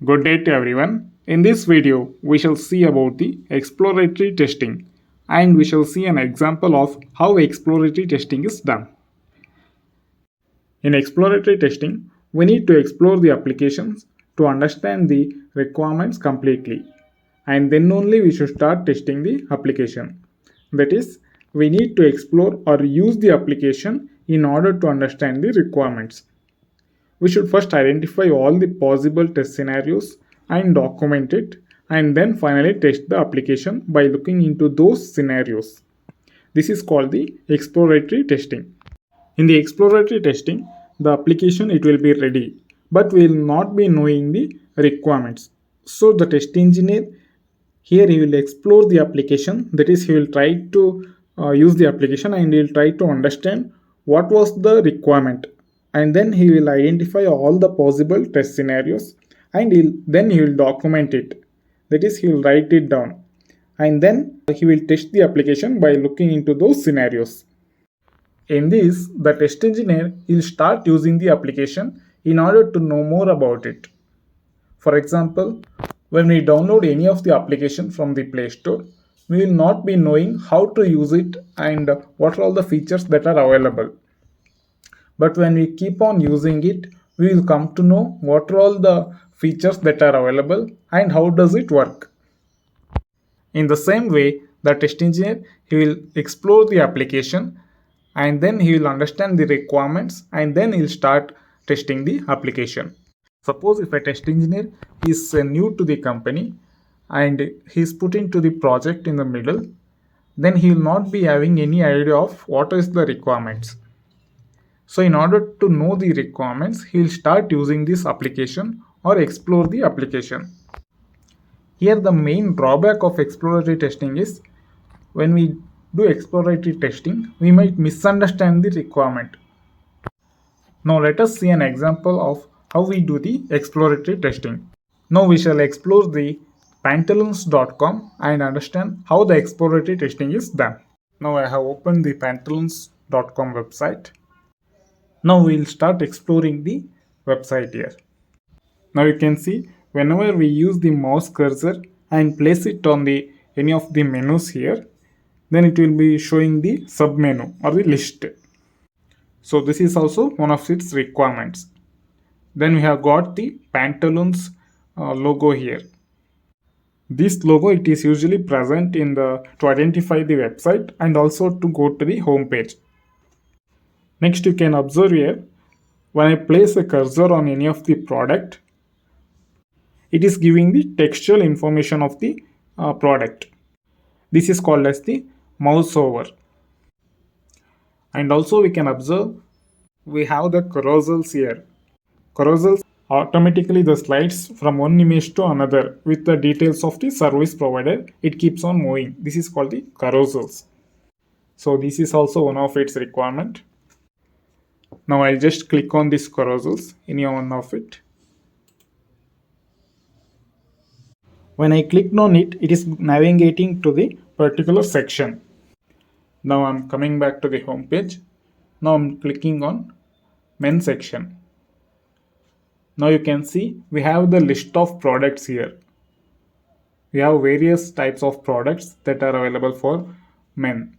Good day to everyone. In this video, we shall see about the exploratory testing and we shall see an example of how exploratory testing is done. In exploratory testing, we need to explore the applications to understand the requirements completely and then only we should start testing the application. That is, we need to explore or use the application in order to understand the requirements. We should first identify all the possible test scenarios and document it, and then finally test the application by looking into those scenarios. This is called the exploratory testing. In the exploratory testing, the application it will be ready, but we will not be knowing the requirements. So the test engineer here he will explore the application, that is he will try to use the application and he will try to understand what was the requirement, and then he will identify all the possible test scenarios and then he will document it, that is he will write it down, and then he will test the application by looking into those scenarios. In this, the test engineer will start using the application in order to know more about it. For example, when we download any of the application from the Play Store, we will not be knowing how to use it and what are all the features that are available. But when we keep on using it, we will come to know what are all the features that are available and how does it work. In the same way, the test engineer he will explore the application and then he will understand the requirements and then he'll start testing the application. Suppose if a test engineer is new to the company and he is put into the project in the middle, then he will not be having any idea of what is the requirements. So in order to know the requirements, he will start using this application or explore the application. Here the main drawback of exploratory testing is when we do exploratory testing, we might misunderstand the requirement. Now let us see an example of how we do the exploratory testing. Now we shall explore the pantaloons.com and understand how the exploratory testing is done. Now I have opened the pantaloons.com website. Now we will start exploring the website here. Now you can see whenever we use the mouse cursor and place it on the any of the menus here, then it will be showing the sub menu or the list. So this is also one of its requirements. Then we have got the pantaloons logo here. This logo it is usually present in the to identify the website and also to go to the home page. Next you can observe here, when I place a cursor on any of the product, it is giving the textual information of the product. This is called as the mouse over. And also we can observe we have the carousels here. Carousels automatically the slides from one image to another with the details of the service provider. It keeps on moving. This is called the carousels. So this is also one of its requirement. Now I'll just click on this carousels, any one of it. When I clicked on it, it is navigating to the particular section. Now I'm coming back to the home page. Now I'm clicking on men section. Now you can see we have the list of products here. We have various types of products that are available for men.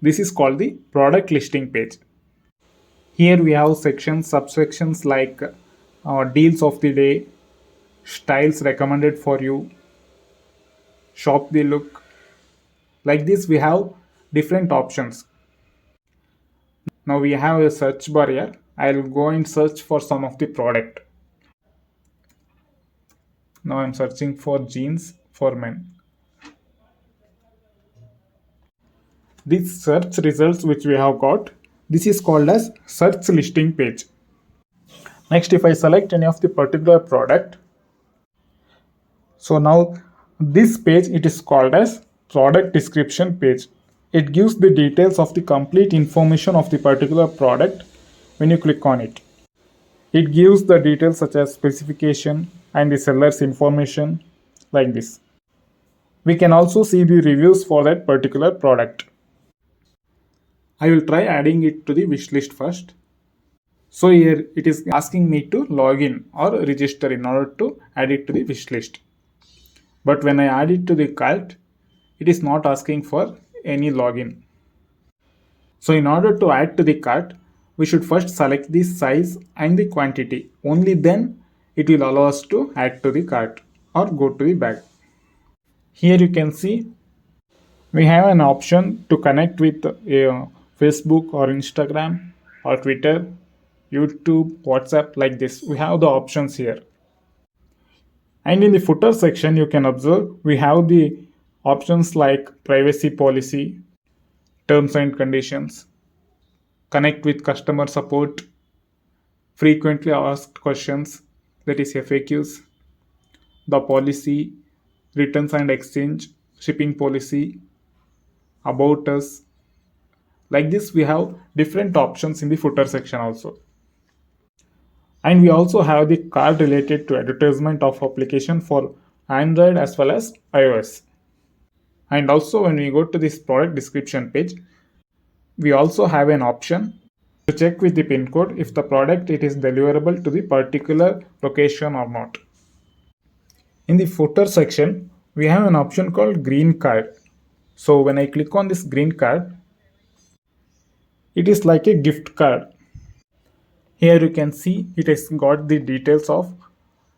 This is called the product listing page. Here we have sections, subsections like deals of the day, styles recommended for you, shop the look. Like this we have different options. Now we have a search bar here. I'll go and search for some of the product. Now I'm searching for jeans for men. These search results which we have got, this is called as search listing page. Next, if I select any of the particular product, so now this page it is called as product description page. It gives the details of the complete information of the particular product when you click on it. It gives the details such as specification and the seller's information like this. We can also see the reviews for that particular product. I will try adding it to the wish list first. So here it is asking me to log in or register in order to add it to the wish list. But when I add it to the cart, it is not asking for any login. So in order to add to the cart, we should first select the size and the quantity. Only then it will allow us to add to the cart or go to the bag. Here you can see we have an option to connect with Facebook or Instagram or Twitter, YouTube, WhatsApp, like this. We have the options here. And in the footer section, you can observe we have the options like privacy policy, terms and conditions, connect with customer support, frequently asked questions, that is FAQs, the policy, returns and exchange, shipping policy, about us. Like this, we have different options in the footer section also. And we also have the card related to advertisement of application for Android as well as iOS. And also when we go to this product description page, we also have an option to check with the pin code if the product it is deliverable to the particular location or not. In the footer section, we have an option called green card. So when I click on this green card, it is like a gift card. Here you can see it has got the details of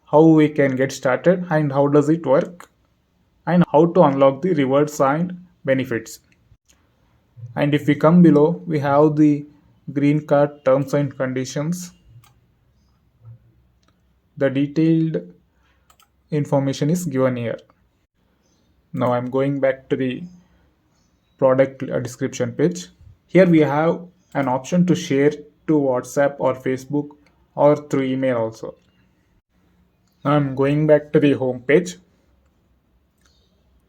how we can get started and how does it work and how to unlock the rewards and benefits. And if we come below, we have the green card terms and conditions. The detailed information is given here. Now I'm going back to the product description page. Here we have an option to share to WhatsApp or Facebook or through email also. Now I'm going back to the home page.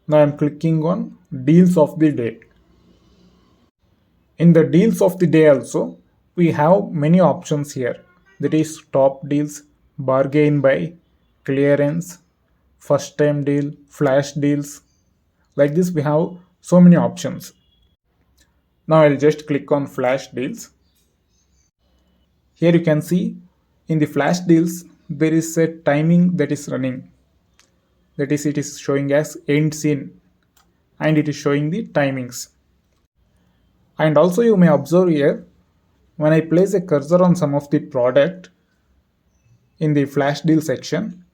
Now I'm clicking on deals of the day. In the deals of the day also, we have many options here. That is top deals, bargain buy, clearance, first time deal, flash deals. Like this, we have so many options. Now I'll just click on flash deals. Here you can see in the flash deals, there is a timing that is running. That is, it is showing as ends in and it is showing the timings. And also you may observe here, when I place a cursor on some of the product in the flash deal section,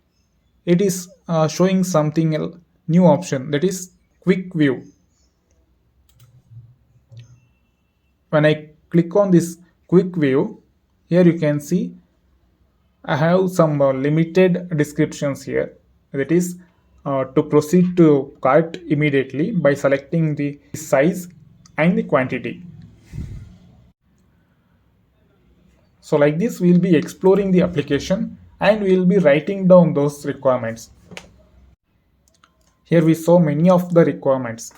it is showing something else, new option, that is quick view. When I click on this quick view, here you can see I have some limited descriptions here. That is to proceed to cart immediately by selecting the size and the quantity. So like this, we'll be exploring the application and we'll be writing down those requirements. Here we saw many of the requirements.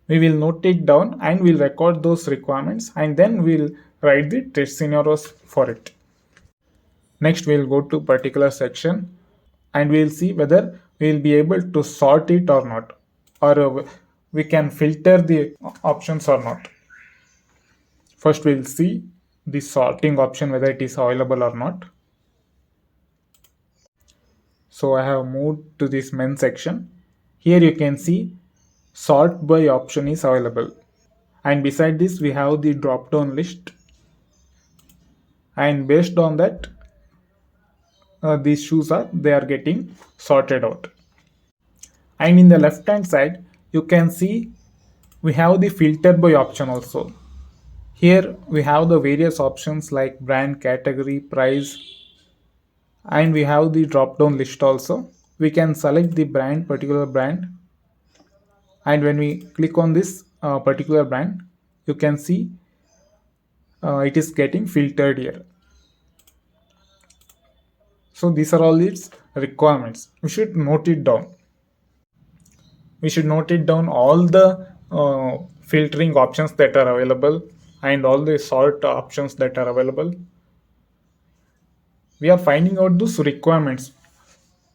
We will note it down and we'll record those requirements and then we'll write the test scenarios for it. Next, we'll go to particular section and we'll see whether we'll be able to sort it or not, or we can filter the options or not. First, we'll see the sorting option, whether it is available or not. So I have moved to this men section. Here you can see sort by option is available. And beside this, we have the drop down list. And based on that, these shoes they are getting sorted out. And in the left hand side, you can see we have the filter by option also. Here we have the various options like brand, category, price, and we have the drop down list also. We can select the brand, particular brand, and when we click on this particular brand, you can see it is getting filtered here. So these are all its requirements. We should note it down. We should note it down all the filtering options that are available and all the sort options that are available. We are finding out those requirements.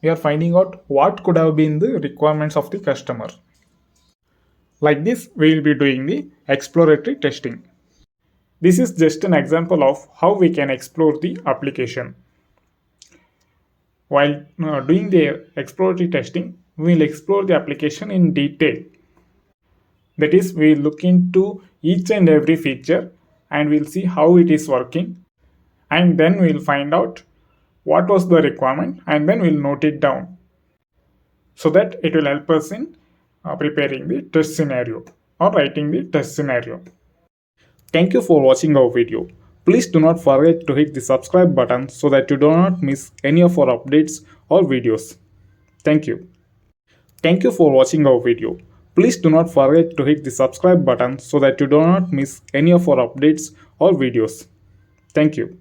We are finding out what could have been the requirements of the customer. Like this, we will be doing the exploratory testing. This is just an example of how we can explore the application. While doing the exploratory testing, we will explore the application in detail. That is, we will look into each and every feature and we'll see how it is working, and then we'll find out what was the requirement and then we'll note it down so that it will help us in preparing the test scenario or writing the test scenario. Thank you for watching our video. Please do not forget to hit the subscribe button so that you do not miss any of our updates or videos. Thank you. Thank you for watching our video. Please do not forget to hit the subscribe button so that you do not miss any of our updates or videos. Thank you.